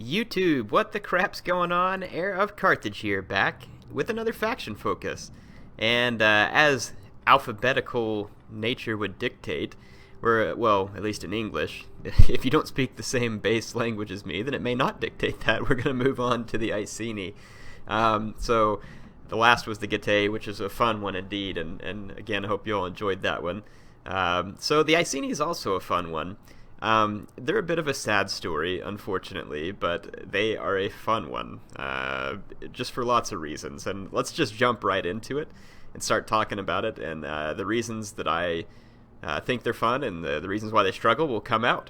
YouTube, what the crap's going on? HeirofCarthage here, back with another faction focus. And as alphabetical nature would dictate, well, at least in English, if you don't speak the same base language as me, then it may not dictate that. We're going to move on to the Iceni. So the last was the Getae, which is a fun one indeed, and again, I hope you all enjoyed that one. So the Iceni is also a fun one. They're a bit of a sad story, unfortunately, but they are a fun one, just for lots of reasons. And let's just jump right into it and start talking about it. And the reasons that I think they're fun and the reasons why they struggle will come out.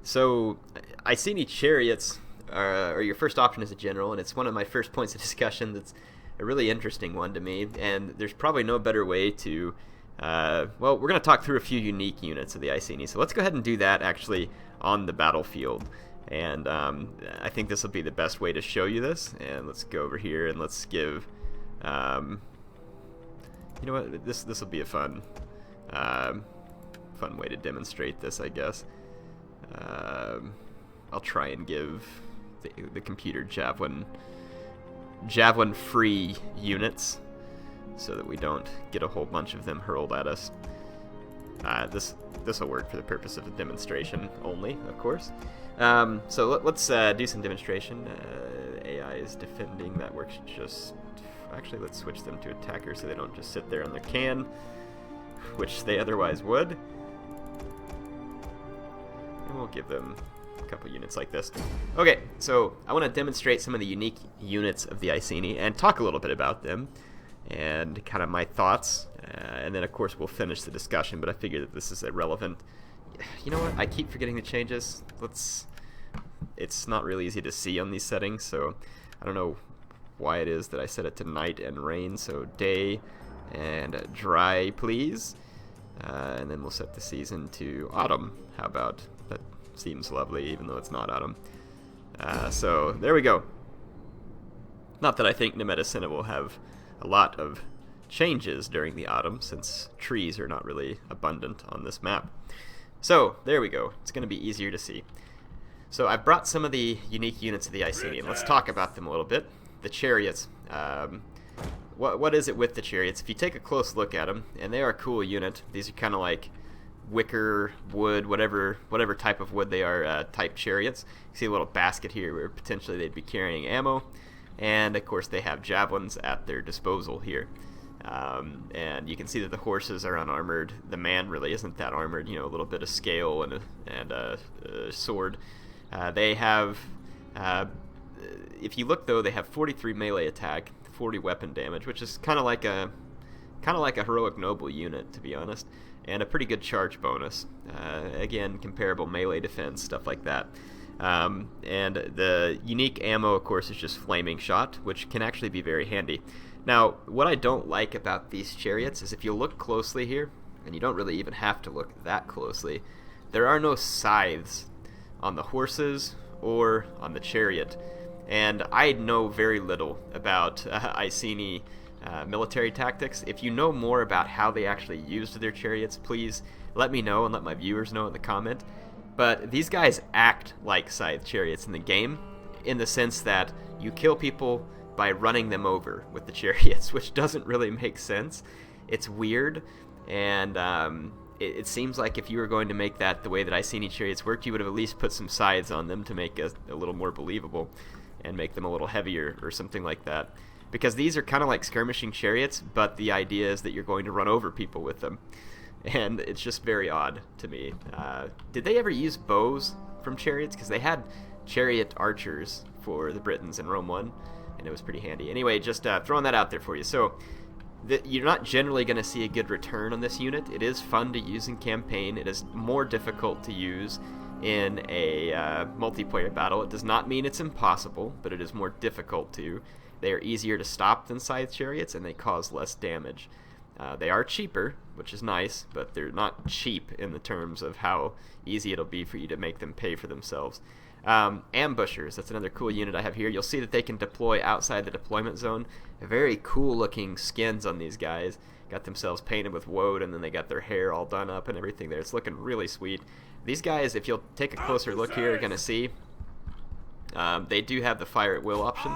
So Iceni Chariots are your first option as a general, and it's one of my first points of discussion that's a really interesting one to me. And there's probably no better way to... well, we're going to talk through a few unique units of the Iceni, so let's go ahead and do that actually on the battlefield. And I think this will be the best way to show you this. And let's go over here and let's give, you know what, this will be a fun way to demonstrate this, I guess. I'll try and give the computer javelin free units, so that we don't get a whole bunch of them hurled at us. This will work for the purpose of a demonstration only, of course. So let's do some demonstration. AI is defending. That works just... Actually, let's switch them to attacker so they don't just sit there on their can, which they otherwise would. And we'll give them a couple units like this. Okay, so I want to demonstrate some of the unique units of the Iceni and talk a little bit about them and kind of my thoughts, and then of course we'll finish the discussion, but I figure that this is irrelevant. You know what, I keep forgetting the changes. It's not really easy to see on these settings, so I don't know why it is that I set it to night and rain, so day and dry please, and then we'll set the season to autumn. How about that? Seems lovely even though it's not autumn. So there we go. Not that I think Nemedicina will have a lot of changes during the autumn, since trees are not really abundant on this map. So there we go. It's going to be easier to see. So I've brought some of the unique units of the Iceni, and let's talk about them a little bit. The Chariots. What is it with the Chariots? If you take a close look at them, and they are a cool unit. These are kind of like wicker, wood, whatever type of wood they are, type chariots. You see a little basket here where potentially they'd be carrying ammo. And of course they have javelins at their disposal here. And you can see that the horses are unarmored. The man really isn't that armored, you know, a little bit of scale and a sword. They have, if you look though, they have 43 melee attack, 40 weapon damage, which is kind of like a heroic noble unit, to be honest, and a pretty good charge bonus. Again, comparable melee defense, stuff like that. And the unique ammo, of course, is just flaming shot, which can actually be very handy. Now, what I don't like about these chariots is if you look closely here, and you don't really even have to look that closely, there are no scythes on the horses or on the chariot. And I know very little about Iceni military tactics. If you know more about how they actually used their chariots, please let me know and let my viewers know in the comment. But these guys act like scythe chariots in the game, in the sense that you kill people by running them over with the chariots, which doesn't really make sense. It's weird, and it seems like if you were going to make that the way that Iceni chariots worked, you would have at least put some scythes on them to make it a little more believable and make them a little heavier or something like that. Because these are kind of like skirmishing chariots, but the idea is that you're going to run over people with them. And it's just very odd to me. Did they ever use bows from chariots? Because they had chariot archers for the Britons in Rome 1, and it was pretty handy. Anyway, just throwing that out there for you. So you're not generally going to see a good return on this unit. It is fun to use in campaign. It is more difficult to use in a multiplayer battle. It does not mean it's impossible, but it is more difficult to. They are easier to stop than scythe chariots, and they cause less damage. They are cheaper, which is nice, but they're not cheap in the terms of how easy it'll be for you to make them pay for themselves. Ambushers, that's another cool unit I have here. You'll see that they can deploy outside the deployment zone. Very cool looking skins on these guys. Got themselves painted with woad, and then they got their hair all done up and everything there. It's looking really sweet. These guys, if you'll take a closer look here, are going to see They do have the fire at will option,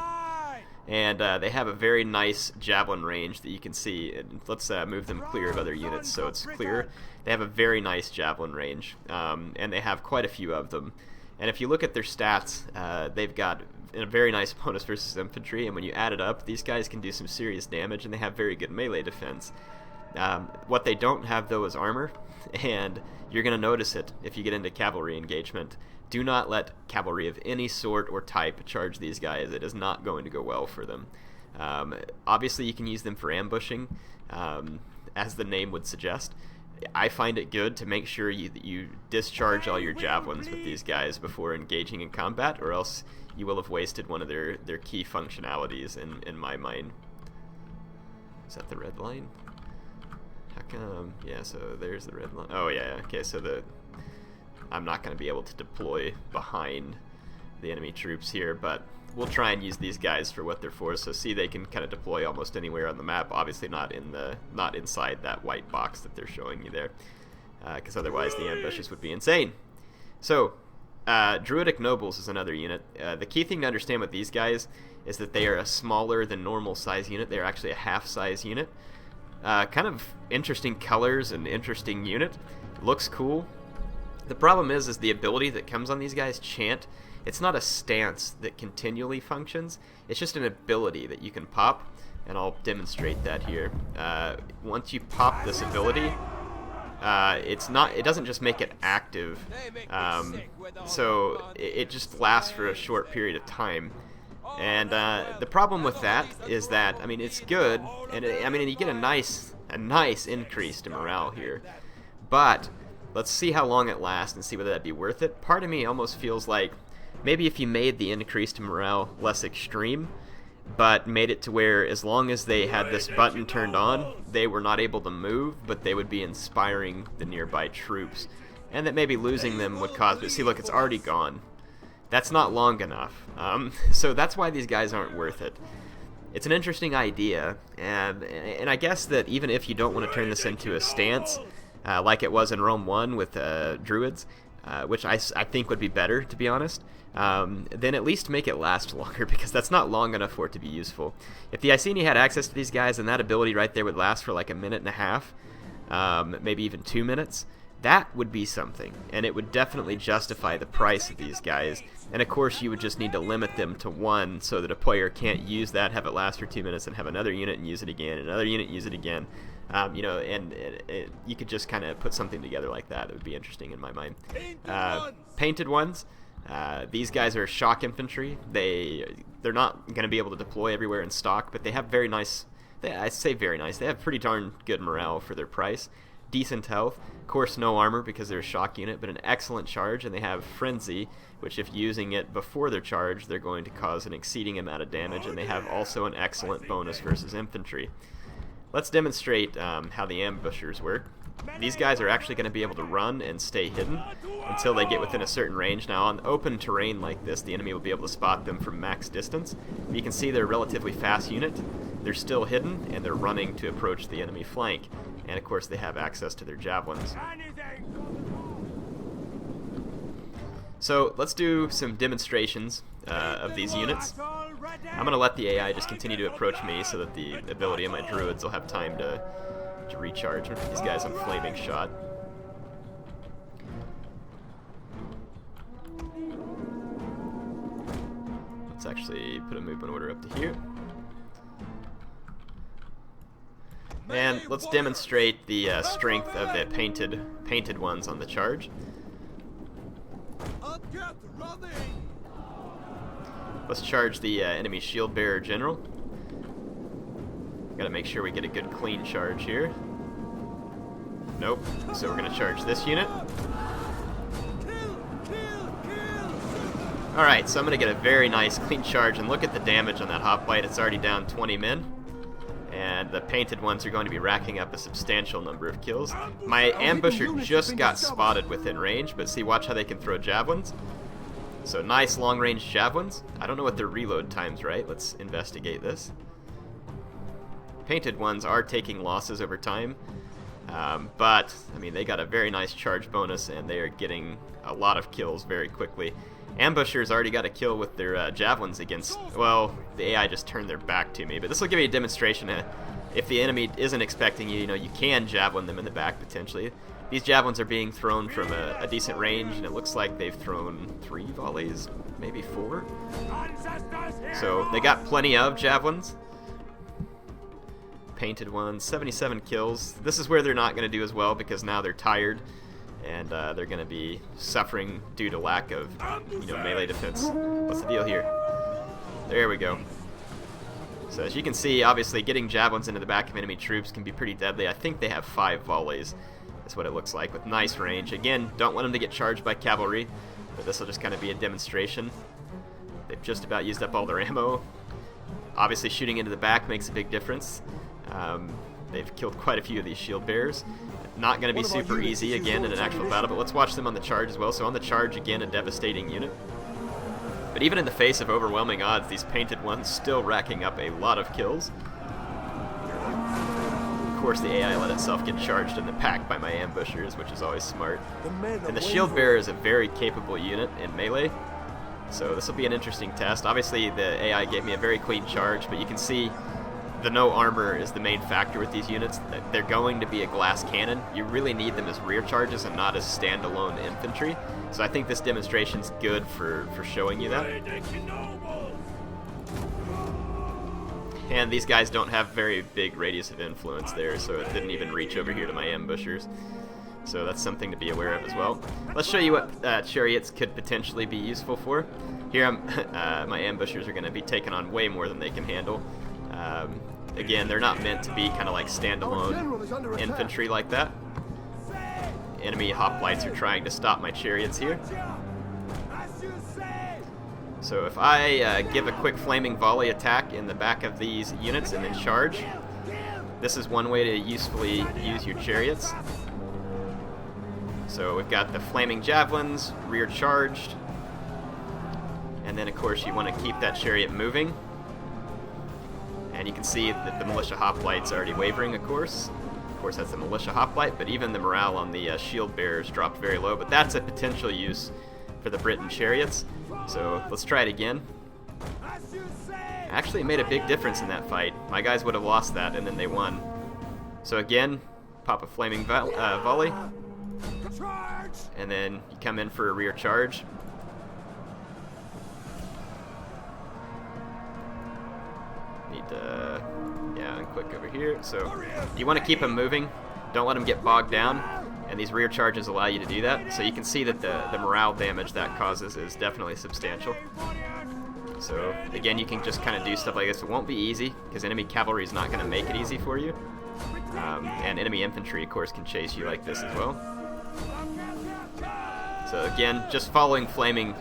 and they have a very nice javelin range that you can see. And let's move them clear of other units so it's clear. They have a very nice javelin range, and they have quite a few of them. And if you look at their stats, they've got a very nice bonus versus infantry, and when you add it up, these guys can do some serious damage, and they have very good melee defense. What they don't have, though, is armor, and you're going to notice it if you get into cavalry engagement. Do not let cavalry of any sort or type charge these guys. It is not going to go well for them. Obviously, you can use them for ambushing, as the name would suggest. I find it good to make sure you discharge all your javelins with these guys before engaging in combat, or else you will have wasted one of their key functionalities in my mind. Is that the red line? How come? Yeah, so there's the red line. Oh yeah, okay, so I'm not going to be able to deploy behind the enemy troops here, but we'll try and use these guys for what they're for. So see, they can kind of deploy almost anywhere on the map. Obviously not inside that white box that they're showing you there, because otherwise the ambushes would be insane. So Druidic Nobles is another unit. The key thing to understand with these guys is that they are a smaller than normal size unit. They're actually a half-size unit. Kind of interesting colors and interesting unit. Looks cool. The problem is the ability that comes on these guys, Chant. It's not a stance that continually functions. It's just an ability that you can pop, and I'll demonstrate that here. Once you pop this ability, it doesn't just make it active, so it just lasts for a short period of time. And the problem with that is that, I mean, it's good, and you get a nice increase to morale here, but let's see how long it lasts and see whether that'd be worth it. Part of me almost feels like maybe if you made the increase to morale less extreme, but made it to where as long as they had this button turned on, they were not able to move, but they would be inspiring the nearby troops, and that maybe losing them would cause, but see, look, it's already gone. That's not long enough. So that's why these guys aren't worth it. It's an interesting idea, and I guess that even if you don't want to turn this into a stance, like it was in Rome 1 with Druids, which I think would be better, to be honest, then at least make it last longer, because that's not long enough for it to be useful. If the Iceni had access to these guys, then that ability right there would last for like a minute and a half, maybe even 2 minutes. That would be something, and it would definitely justify the price of these guys. And of course, you would just need to limit them to 1 so that a player can't use that, have it last for 2 minutes, and have another unit and use it again, another unit use it again. And you could just kind of put something together like that. It would be interesting in my mind. Painted ones. These guys are shock infantry. They're not going to be able to deploy everywhere in stock, but they have very nice. I say very nice. They have pretty darn good morale for their price. Decent health. Of course, no armor because they're a shock unit, but an excellent charge, and they have Frenzy, which if using it before their charge, they're going to cause an exceeding amount of damage, and they have also an excellent bonus versus infantry. Let's demonstrate how the ambushers work. These guys are actually going to be able to run and stay hidden until they get within a certain range. Now, on open terrain like this, the enemy will be able to spot them from max distance. You can see they're a relatively fast unit. They're still hidden, and they're running to approach the enemy flank. And, of course, they have access to their javelins. So, let's do some demonstrations of these units. I'm going to let the AI just continue to approach me so that the ability of my druids will have time to recharge. I'm going to put these guys on flaming shot. Let's actually put a movement order up to here. And let's demonstrate the strength of the painted ones on the charge. Let's charge the enemy shield bearer general. Gotta make sure we get a good clean charge here. Nope. So we're gonna charge this unit. Alright, so I'm gonna get a very nice clean charge, and look at the damage on that hoplite. It's already down 20 men. And the painted ones are going to be racking up a substantial number of kills. My ambusher just got spotted within range, but see, watch how they can throw javelins. So nice long-range javelins. I don't know what their reload time's right. Let's investigate this. Painted ones are taking losses over time, but I mean, they got a very nice charge bonus, and they are getting a lot of kills very quickly. Ambushers already got a kill with their javelins against, well, the AI just turned their back to me, but this will give you a demonstration. If the enemy isn't expecting you, you can javelin them in the back potentially. These javelins are being thrown from a decent range, and it looks like they've thrown 3 volleys, maybe 4. So they got plenty of javelins. Painted ones, 77 kills. This is where they're not going to do as well because now they're tired, and they're going to be suffering due to lack of melee defense. What's the deal here? There we go. So as you can see, obviously getting javelins into the back of enemy troops can be pretty deadly. I think they have 5 volleys. That's what it looks like, with nice range. Again, don't want them to get charged by cavalry, but this will just kind of be a demonstration. They've just about used up all their ammo. Obviously shooting into the back makes a big difference. They've killed quite a few of these shield bearers. Not going to be super easy again in an actual battle, but let's watch them on the charge as well. So on the charge, again, a devastating unit. But even in the face of overwhelming odds, these painted ones still racking up a lot of kills. Of course, the AI let itself get charged in the pack by my ambushers, which is always smart. And the shield bearer is a very capable unit in melee, so this will be an interesting test. Obviously, the AI gave me a very clean charge, but you can see the no armor is the main factor with these units. They're going to be a glass cannon. You really need them as rear charges and not as standalone infantry. So I think this demonstration's good for showing you that. And these guys don't have very big radius of influence there, so it didn't even reach over here to my ambushers. So that's something to be aware of as well. Let's show you what chariots could potentially be useful for. Here, my ambushers are going to be taking on way more than they can handle. Again, they're not meant to be kind of like standalone infantry like that. Enemy hoplites are trying to stop my chariots here. So if I give a quick flaming volley attack in the back of these units and then charge, this is one way to usefully use your chariots. So we've got the flaming javelins, rear charged, and then of course you want to keep that chariot moving. And you can see that the militia hoplites are already wavering, of course. Of course, that's the militia hoplite, but even the morale on the shield bearers dropped very low. But that's a potential use for the Briton chariots. So let's try it again. Actually, it made a big difference in that fight. My guys would have lost that, and then they won. So again, pop a flaming volley, and then you come in for a rear charge. Need to, unquick over here. So you want to keep them moving. Don't let them get bogged down. And these rear charges allow you to do that. So you can see that the morale damage that causes is definitely substantial. So again, you can just kind of do stuff like this. It won't be easy, because enemy cavalry is not going to make it easy for you. And enemy infantry, of course, can chase you like this as well. So again, just following flaming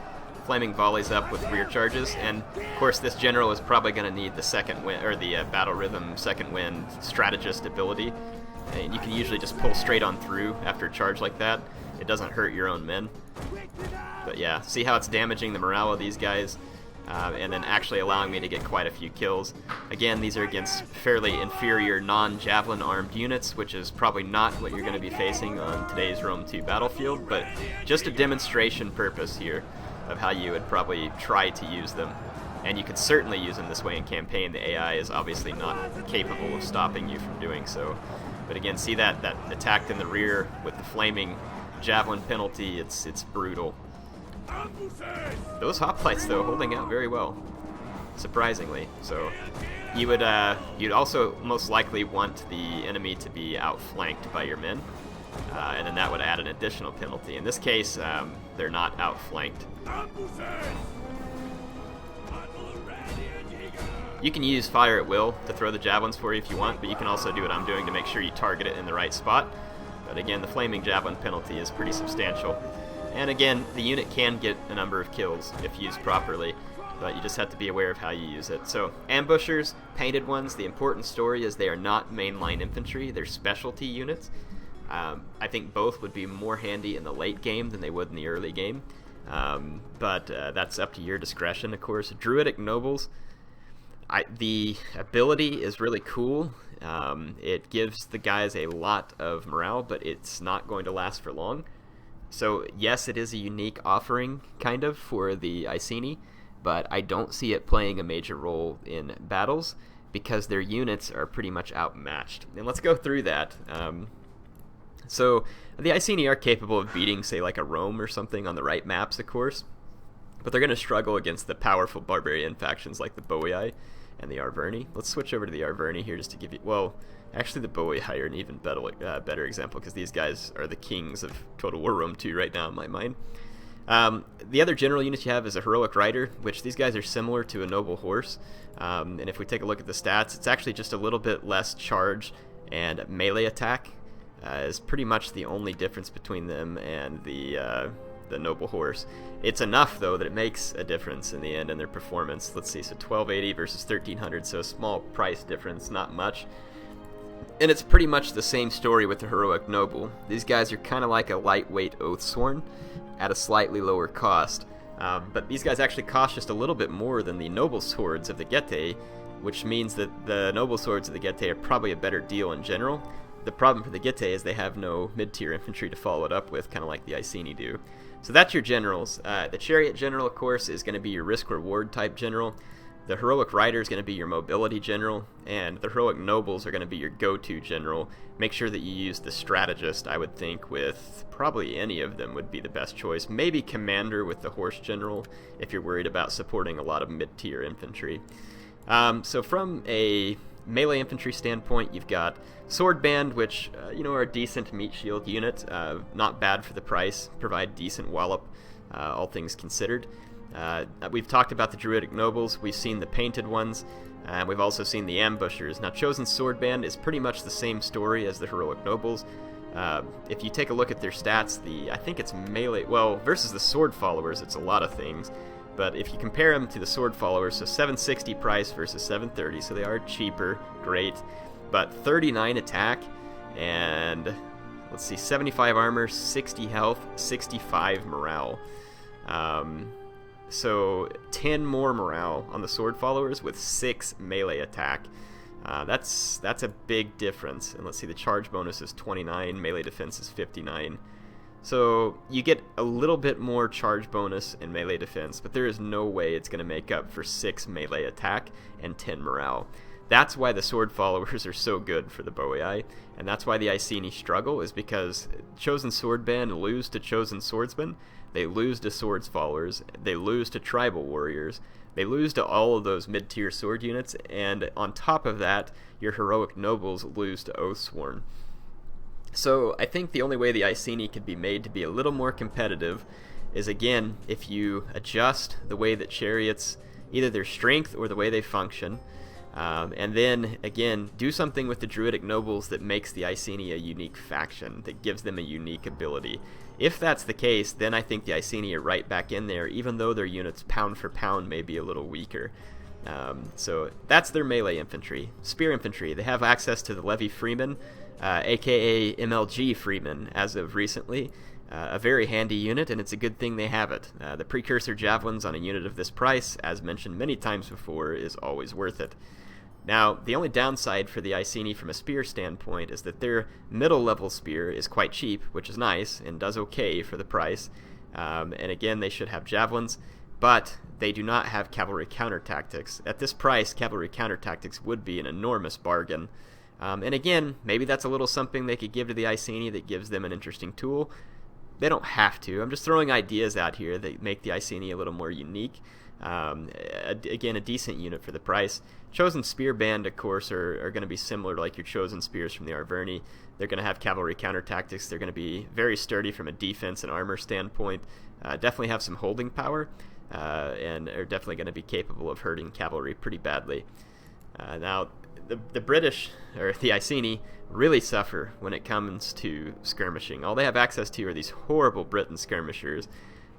volleys up with rear charges, and of course this general is probably going to need the second wind, or the battle rhythm second wind strategist ability. And you can usually just pull straight on through after a charge like that. It doesn't hurt your own men. But yeah, see how it's damaging the morale of these guys, and then actually allowing me to get quite a few kills. Again, these are against fairly inferior non-javelin armed units, which is probably not what you're going to be facing on today's Rome 2 battlefield, but just a demonstration purpose here of how you would probably try to use them. And you could certainly use them this way in campaign. The AI is obviously not capable of stopping you from doing so. But again, see that attack in the rear with the flaming javelin penalty, it's brutal. Those hoplites, though, holding out very well, surprisingly. So you would you'd also most likely want the enemy to be outflanked by your men, and then that would add an additional penalty. In this case, they're not outflanked. You can use fire at will to throw the javelins for you if you want, but you can also do what I'm doing to make sure you target it in the right spot. But again, the flaming javelin penalty is pretty substantial. And again, the unit can get a number of kills if used properly, but you just have to be aware of how you use it. So, ambushers, painted ones, the important story is they are not mainline infantry, they're specialty units. I think both would be more handy in the late game than they would in the early game, but that's up to your discretion, of course. Druidic Nobles, the ability is really cool. It gives the guys a lot of morale, but it's not going to last for long. So yes, it is a unique offering, kind of, for the Iceni, but I don't see it playing a major role in battles because their units are pretty much outmatched. And let's go through that. So the Iceni are capable of beating, say, like a Rome or something on the right maps, of course, but they're going to struggle against the powerful barbarian factions like the Boii and the Arverni. Let's switch over to the Arverni here just to give you... Well, actually, the Boii are an even better example because these guys are the kings of Total War Rome 2 right now in my mind. The other general unit you have is a Heroic Rider, which these guys are similar to a Noble Horse. And if we take a look at the stats, it's actually just a little bit less charge and melee attack is pretty much the only difference between them and the Noble Horse. It's enough, though, that it makes a difference in the end in their performance. Let's see, so 1280 versus 1300, so a small price difference, not much. And it's pretty much the same story with the Heroic Noble. These guys are kind of like a lightweight Oathsworn at a slightly lower cost. But these guys actually cost just a little bit more than the Noble Swords of the Getae, which means that the Noble Swords of the Getae are probably a better deal in general. The problem for the Getae is they have no mid-tier infantry to follow it up with, kind of like the Iceni do. So that's your generals. The Chariot general, of course, is going to be your risk-reward type general. The Heroic Rider is going to be your mobility general, and the Heroic Nobles are going to be your go-to general. Make sure that you use the Strategist, I would think, with probably any of them would be the best choice. Maybe Commander with the Horse General, if you're worried about supporting a lot of mid-tier infantry. So from a melee infantry standpoint, you've got Sword Band, which are a decent meat shield unit, not bad for the price, provide decent wallop, all things considered. We've talked about the Druidic Nobles, we've seen the painted ones, and we've also seen the Ambushers. Now, Chosen Sword Band is pretty much the same story as the Heroic Nobles. If you take a look at their stats, I think it's melee, well, versus the Sword Followers, it's a lot of things. But if you compare them to the Sword Followers, so 760 price versus 730, so they are cheaper, great. But 39 attack, and let's see, 75 armor, 60 health, 65 morale. So 10 more morale on the Sword Followers with 6 melee attack. That's a big difference. And let's see, the charge bonus is 29, melee defense is 59. So you get a little bit more charge bonus and melee defense, but there is no way it's going to make up for 6 melee attack and 10 morale. That's why the Sword Followers are so good for the Boii, and that's why the Iceni struggle, is because Chosen Sword Band lose to Chosen Swordsmen, they lose to Swords Followers, they lose to Tribal Warriors, they lose to all of those mid-tier sword units, and on top of that, your Heroic Nobles lose to Oathsworn. So I think the only way the Iceni could be made to be a little more competitive is, again, if you adjust the way that Chariots, either their strength or the way they function, and then, again, do something with the Druidic Nobles that makes the Iceni a unique faction, that gives them a unique ability. If that's the case, then I think the Iceni are right back in there, even though their units pound for pound may be a little weaker. So that's their melee infantry. Spear infantry, they have access to the Levy Freeman, aka MLG Freeman as of recently. A very handy unit, and it's a good thing they have it. The Precursor Javelins on a unit of this price, as mentioned many times before, is always worth it. Now, the only downside for the Iceni from a spear standpoint is that their middle level spear is quite cheap, which is nice, and does okay for the price. And again, they should have javelins, but they do not have cavalry counter tactics. At this price, cavalry counter tactics would be an enormous bargain. And again, maybe that's a little something they could give to the Iceni that gives them an interesting tool. They don't have to. I'm just throwing ideas out here that make the Iceni a little more unique. Again, a decent unit for the price. Chosen Spear Band, of course, are going to be similar to like your Chosen Spears from the Arverni. They're going to have cavalry counter tactics. They're going to be very sturdy from a defense and armor standpoint. Definitely have some holding power, and are definitely going to be capable of hurting cavalry pretty badly. Now, the British, or the Iceni, really suffer when it comes to skirmishing. All they have access to are these horrible Briton skirmishers,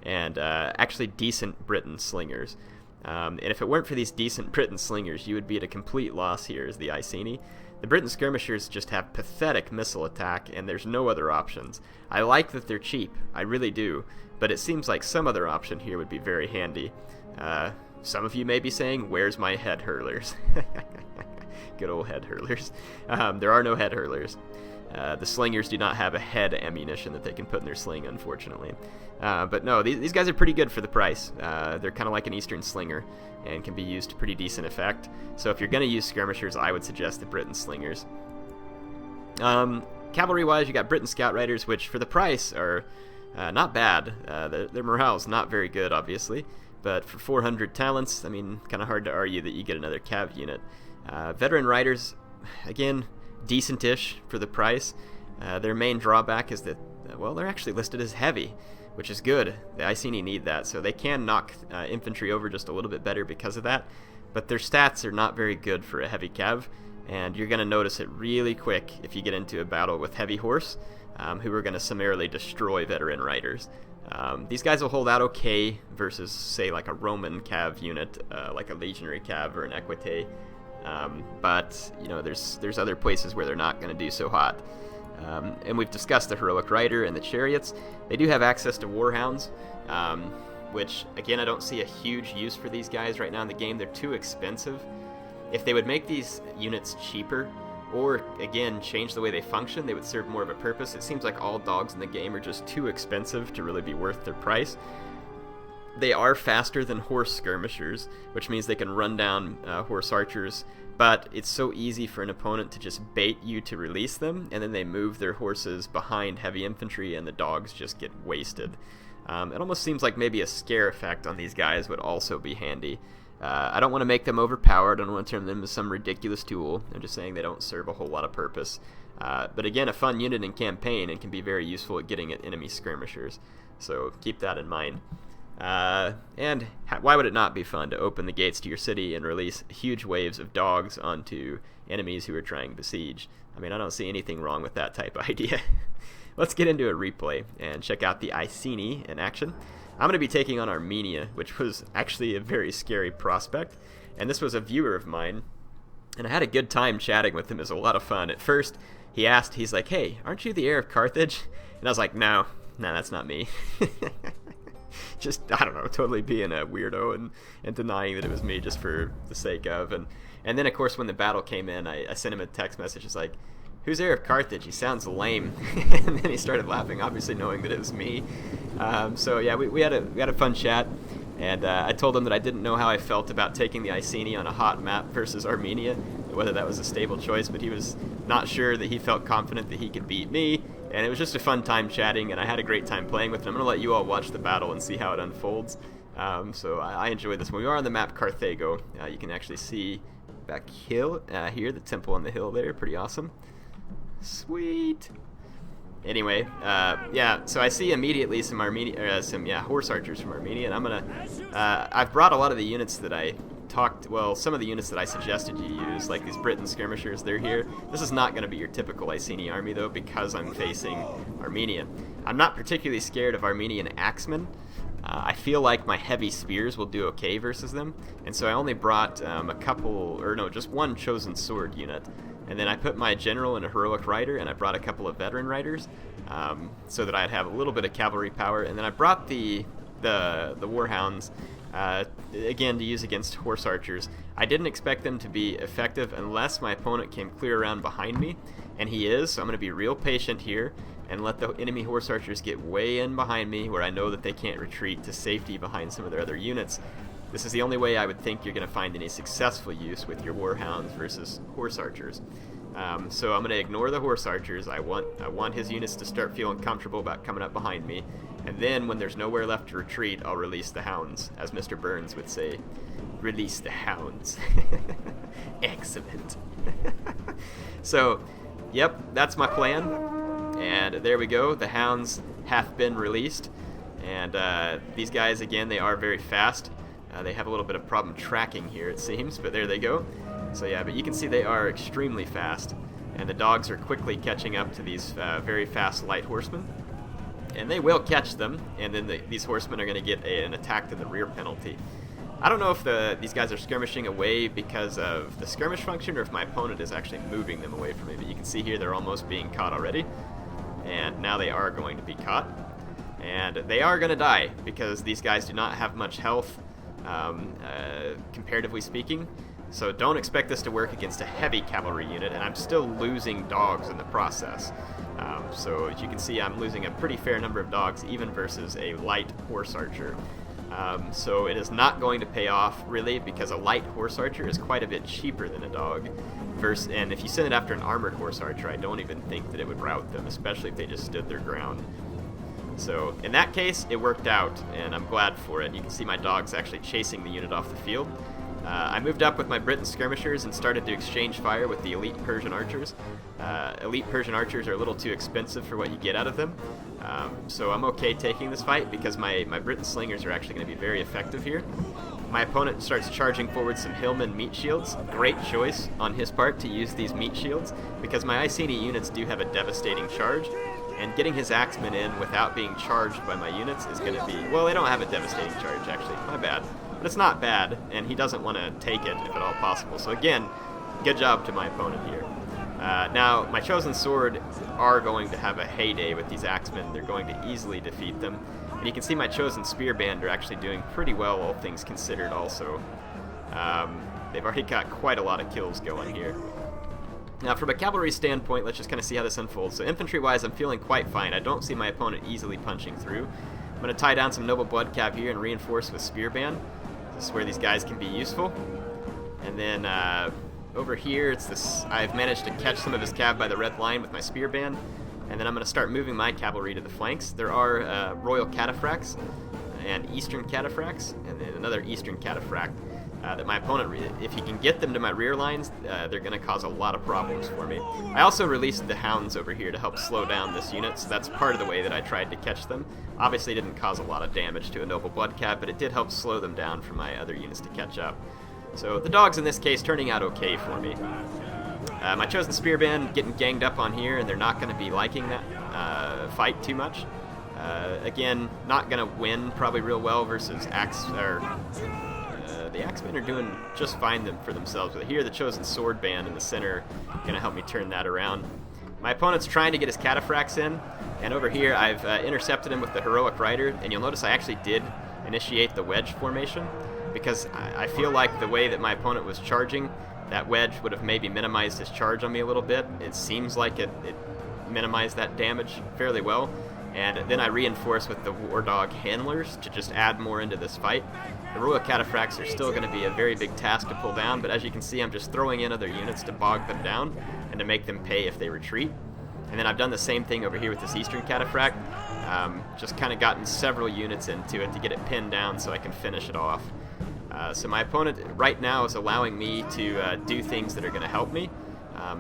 and actually decent Briton slingers. And if it weren't for these decent Briton slingers, you would be at a complete loss here as the Iceni. The Briton skirmishers just have pathetic missile attack, and there's no other options. I like that they're cheap, I really do, but it seems like some other option here would be very handy. Some of you may be saying, where's my head hurlers? Good old head hurlers. There are no head hurlers. The slingers do not have a head ammunition that they can put in their sling, unfortunately. But no, these guys are pretty good for the price. They're kind of like an Eastern slinger and can be used to pretty decent effect. So if you're going to use skirmishers, I would suggest the Briton slingers. Cavalry-wise, you got Briton scout riders, which for the price are not bad. Their morale's not very good, obviously. But for 400 talents, I mean, kind of hard to argue that you get another cav unit. Veteran riders, again, decent-ish for the price. Their main drawback is that, well, they're actually listed as heavy, which is good. The Iceni need that, so they can knock infantry over just a little bit better because of that. But their stats are not very good for a heavy cav, and you're going to notice it really quick if you get into a battle with heavy horse, who are going to summarily destroy veteran riders. These guys will hold out okay versus, say, like a Roman cav unit, like a legionary cav or an equite. But you know, there's other places where they're not going to do so hot. And we've discussed the heroic rider and the chariots. They do have access to warhounds, which again I don't see a huge use for these guys right now in the game. They're too expensive. If they would make these units cheaper, or again change the way they function, they would serve more of a purpose. It seems like all dogs in the game are just too expensive to really be worth their price. They are faster than horse skirmishers, which means they can run down horse archers, but it's so easy for an opponent to just bait you to release them, and then they move their horses behind heavy infantry and the dogs just get wasted. It almost seems like maybe a scare effect on these guys would also be handy. I don't want to make them overpowered. I don't want to turn them into some ridiculous tool. I'm just saying they don't serve a whole lot of purpose. But again, a fun unit in campaign and can be very useful at getting at enemy skirmishers. So keep that in mind. And why would it not be fun to open the gates to your city and release huge waves of dogs onto enemies who are trying to besiege? I mean, I don't see anything wrong with that type of idea. Let's get into a replay and check out the Iceni in action. I'm going to be taking on Armenia, which was actually a very scary prospect. And this was a viewer of mine, and I had a good time chatting with him. It was a lot of fun. At first, he's like, "Hey, aren't you the heir of Carthage?" And I was like, no, that's not me. Just, I don't know, totally being a weirdo and denying that it was me just for the sake of. And then, of course, when the battle came in, I sent him a text message. It's like, "Who's heir of Carthage? He sounds lame." And then he started laughing, obviously knowing that it was me. So yeah, we had a fun chat, and I told him that I didn't know how I felt about taking the Iceni on a hot map versus Armenia, whether that was a stable choice, but he was not sure that he felt confident that he could beat me, and it was just a fun time chatting, and I had a great time playing with him. I'm going to let you all watch the battle and see how it unfolds. So I enjoyed this one. We are on the map Carthago. You can actually see back here, the temple on the hill there, pretty awesome. Sweet. Anyway, yeah, so I see immediately some horse archers from Armenia, and I've brought a lot of the units that some of the units that I suggested you use, like these Briton skirmishers, they're here. This is not going to be your typical Iceni army, though, because I'm facing Armenia. I'm not particularly scared of Armenian axemen. I feel like my heavy spears will do okay versus them, and so I only brought just one chosen sword unit. And then I put my general in a heroic rider, and I brought a couple of veteran riders, so that I'd have a little bit of cavalry power. And then I brought the warhounds, again, to use against horse archers. I didn't expect them to be effective unless my opponent came clear around behind me, and he is, so I'm going to be real patient here and let the enemy horse archers get way in behind me where I know that they can't retreat to safety behind some of their other units. This is the only way I would think you're going to find any successful use with your warhounds versus horse archers. So I'm going to ignore the horse archers. I want his units to start feeling comfortable about coming up behind me, and then when there's nowhere left to retreat, I'll release the hounds, as Mr. Burns would say. Release the hounds. Excellent. So, yep, that's my plan, and there we go. The hounds have been released, and these guys, again, they are very fast. They have a little bit of problem tracking here, it seems, but there they go. So yeah, but you can see they are extremely fast, and the dogs are quickly catching up to these very fast light horsemen. And they will catch them, and then these horsemen are going to get an attack to the rear penalty. I don't know if these guys are skirmishing away because of the skirmish function, or if my opponent is actually moving them away from me, but you can see here they're almost being caught already. And now they are going to be caught. And they are going to die, because these guys do not have much health. Comparatively speaking, So don't expect this to work against a heavy cavalry unit, and I'm still losing dogs in the process. So as you can see, I'm losing a pretty fair number of dogs, even versus a light horse archer. So it is not going to pay off, really, because a light horse archer is quite a bit cheaper than a dog. And if you send it after an armored horse archer, I don't even think that it would rout them, especially if they just stood their ground. So in that case, it worked out, and I'm glad for it. You can see my dogs actually chasing the unit off the field. I moved up with my Briton skirmishers and started to exchange fire with the elite Persian archers. Elite Persian archers are a little too expensive for what you get out of them. So I'm okay taking this fight because my Briton slingers are actually going to be very effective here. My opponent starts charging forward some Hillman meat shields. Great choice on his part to use these meat shields because my Iceni units do have a devastating charge. And getting his axemen in without being charged by my units is going to be... Well, they don't have a devastating charge, actually. My bad. But it's not bad, and he doesn't want to take it if at all possible. So again, good job to my opponent here. Now, my chosen sword are going to have a heyday with these axemen. They're going to easily defeat them. And you can see my chosen spear band are actually doing pretty well, all things considered also. They've already got quite a lot of kills going here. Now, from a cavalry standpoint, let's just kind of see how this unfolds. So infantry-wise, I'm feeling quite fine. I don't see my opponent easily punching through. I'm going to tie down some noble blood cav here and reinforce with spear band. This is where these guys can be useful. And then over here, it's this. I've managed to catch some of his cav by the red line with my spear band. And then I'm going to start moving my cavalry to the flanks. There are royal cataphracts and eastern cataphracts, and then another eastern cataphract. That my opponent, if he can get them to my rear lines, they're going to cause a lot of problems for me. I also released the hounds over here to help slow down this unit, so that's part of the way that I tried to catch them. Obviously it didn't cause a lot of damage to a noble blood cav, but it did help slow them down for my other units to catch up. So the dogs in this case turning out okay for me. My chosen spearband getting ganged up on here, and they're not going to be liking that fight too much. Again, not going to win probably real well versus the axemen are doing just fine for themselves. But here, the chosen sword band in the center going to help me turn that around. My opponent's trying to get his cataphracts in, and over here I've intercepted him with the heroic rider, and you'll notice I actually did initiate the wedge formation because I feel like the way that my opponent was charging, that wedge would have maybe minimized his charge on me a little bit. It seems like it minimized that damage fairly well. And then I reinforce with the War Dog handlers to just add more into this fight. The Royal Cataphracts are still going to be a very big task to pull down, but as you can see, I'm just throwing in other units to bog them down and to make them pay if they retreat. And then I've done the same thing over here with this Eastern Cataphract. Just kind of gotten several units into it to get it pinned down so I can finish it off. So my opponent right now is allowing me to do things that are going to help me.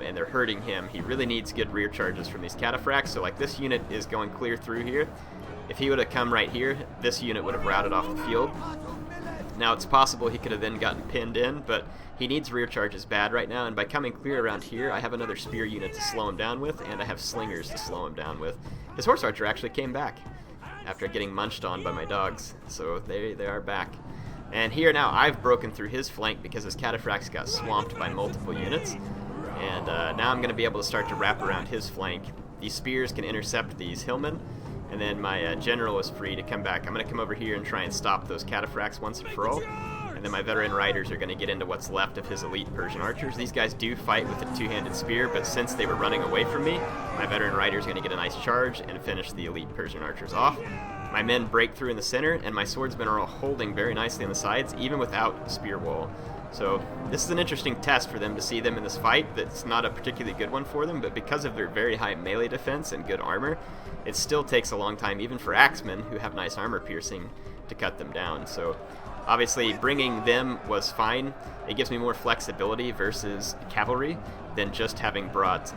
And they're hurting him. He really needs good rear charges from these cataphracts, so like this unit is going clear through here. If he would have come right here, this unit would have routed off the field. Now it's possible he could have then gotten pinned in, but he needs rear charges bad right now, and by coming clear around here, I have another spear unit to slow him down with, and I have slingers to slow him down with. His horse archer actually came back after getting munched on by my dogs, so they are back. And here now I've broken through his flank because his cataphracts got swamped by multiple units. And now I'm going to be able to start to wrap around his flank. These spears can intercept these hillmen, and then my general is free to come back. I'm going to come over here and try and stop those cataphracts once and for all. And then my veteran riders are going to get into what's left of his elite Persian archers. These guys do fight with a two-handed spear, but since they were running away from me, my veteran rider is going to get a nice charge and finish the elite Persian archers off. My men break through in the center, and my swordsmen are all holding very nicely on the sides, even without spear wall. So this is an interesting test for them to see them in this fight. That's not a particularly good one for them, but because of their very high melee defense and good armor, it still takes a long time, even for axemen who have nice armor piercing, to cut them down. So obviously bringing them was fine. It gives me more flexibility versus cavalry than just having brought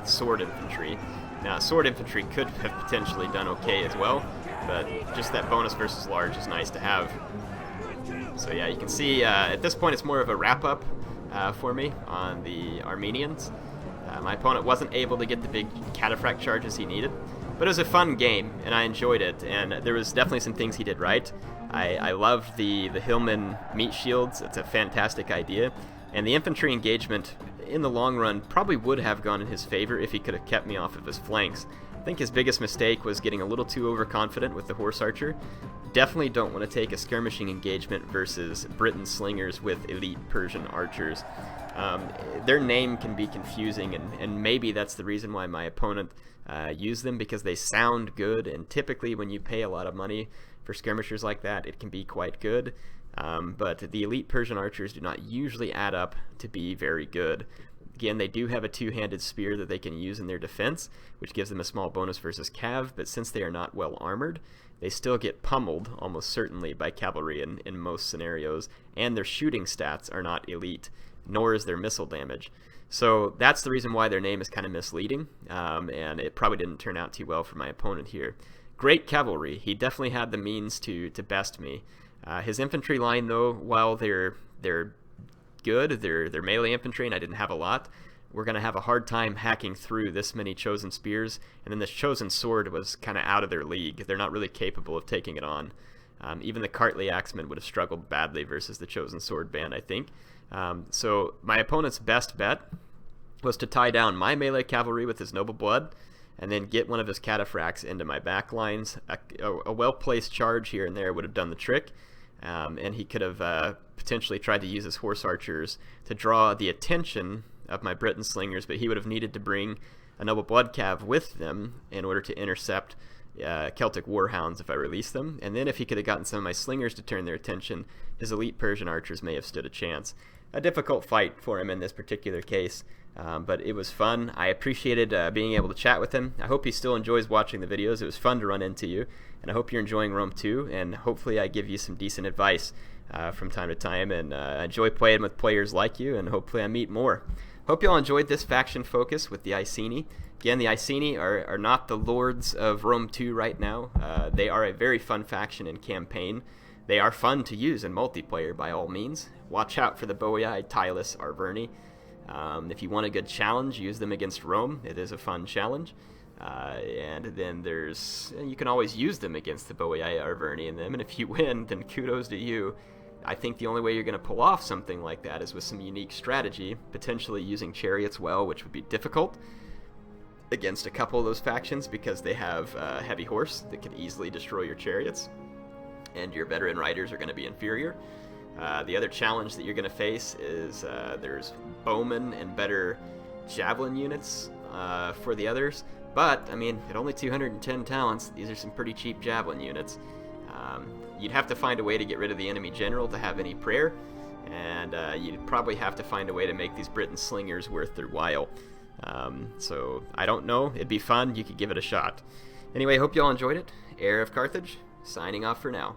sword infantry. Now sword infantry could have potentially done okay as well, but just that bonus versus large is nice to have. So yeah, you can see at this point it's more of a wrap-up for me on the Armenians. My opponent wasn't able to get the big cataphract charges he needed, but it was a fun game, and I enjoyed it, and there was definitely some things he did right. I loved the Hillman meat shields. It's a fantastic idea, and the infantry engagement, in the long run, probably would have gone in his favor if he could have kept me off of his flanks. I think his biggest mistake was getting a little too overconfident with the horse archer. Definitely don't want to take a skirmishing engagement versus Briton slingers with elite Persian archers. Their name can be confusing, and maybe that's the reason why my opponent used them, because they sound good, and typically when you pay a lot of money for skirmishers like that, it can be quite good. But the elite Persian archers do not usually add up to be very good. Again, they do have a two-handed spear that they can use in their defense, which gives them a small bonus versus cav, but since they are not well armored, they still get pummeled almost certainly by cavalry in most scenarios, and their shooting stats are not elite, nor is their missile damage. So that's the reason why their name is kind of misleading, and it probably didn't turn out too well for my opponent here. Great cavalry. He definitely had the means to best me. His infantry line, though, while they're good, they're melee infantry, and I didn't have a lot, we're going to have a hard time hacking through this many chosen spears, and then this chosen sword was kind of out of their league. They're not really capable of taking it on. Even the Cartley axemen would have struggled badly versus the chosen sword band, I think. So my opponent's best bet was to tie down my melee cavalry with his noble blood, and then get one of his cataphracts into my back lines. A well-placed charge here and there would have done the trick, and he could have potentially tried to use his horse archers to draw the attention of my Briton slingers, but he would have needed to bring a noble blood cav with them in order to intercept Celtic warhounds if I released them. And then if he could have gotten some of my slingers to turn their attention, his elite Persian archers may have stood a chance. A difficult fight for him in this particular case, but it was fun. I appreciated being able to chat with him. I hope he still enjoys watching the videos. It was fun to run into you, and I hope you're enjoying Rome 2, and hopefully I give you some decent advice from time to time, and I enjoy playing with players like you, and hopefully I meet more. Hope you all enjoyed this faction focus with the Iceni. Again, the Iceni are not the lords of Rome 2 right now. They are a very fun faction in campaign. They are fun to use in multiplayer by all means. Watch out for the bowy-eyed Tylus Arverni. If you want a good challenge, use them against Rome. It is a fun challenge. And then you can always use them against the bowy-eyed Arverni and them, and if you win, then kudos to you. I think the only way you're going to pull off something like that is with some unique strategy, potentially using Chariots well, which would be difficult against a couple of those factions because they have heavy horse that could easily destroy your Chariots, and your veteran riders are going to be inferior. The other challenge that you're going to face is there's bowmen and better javelin units for the others, but I mean, at only 210 talents, these are some pretty cheap javelin units. You'd have to find a way to get rid of the enemy general to have any prayer, and you'd probably have to find a way to make these Briton slingers worth their while. So I don't know, it'd be fun, you could give it a shot. Anyway, hope you all enjoyed it. Heir of Carthage, signing off for now.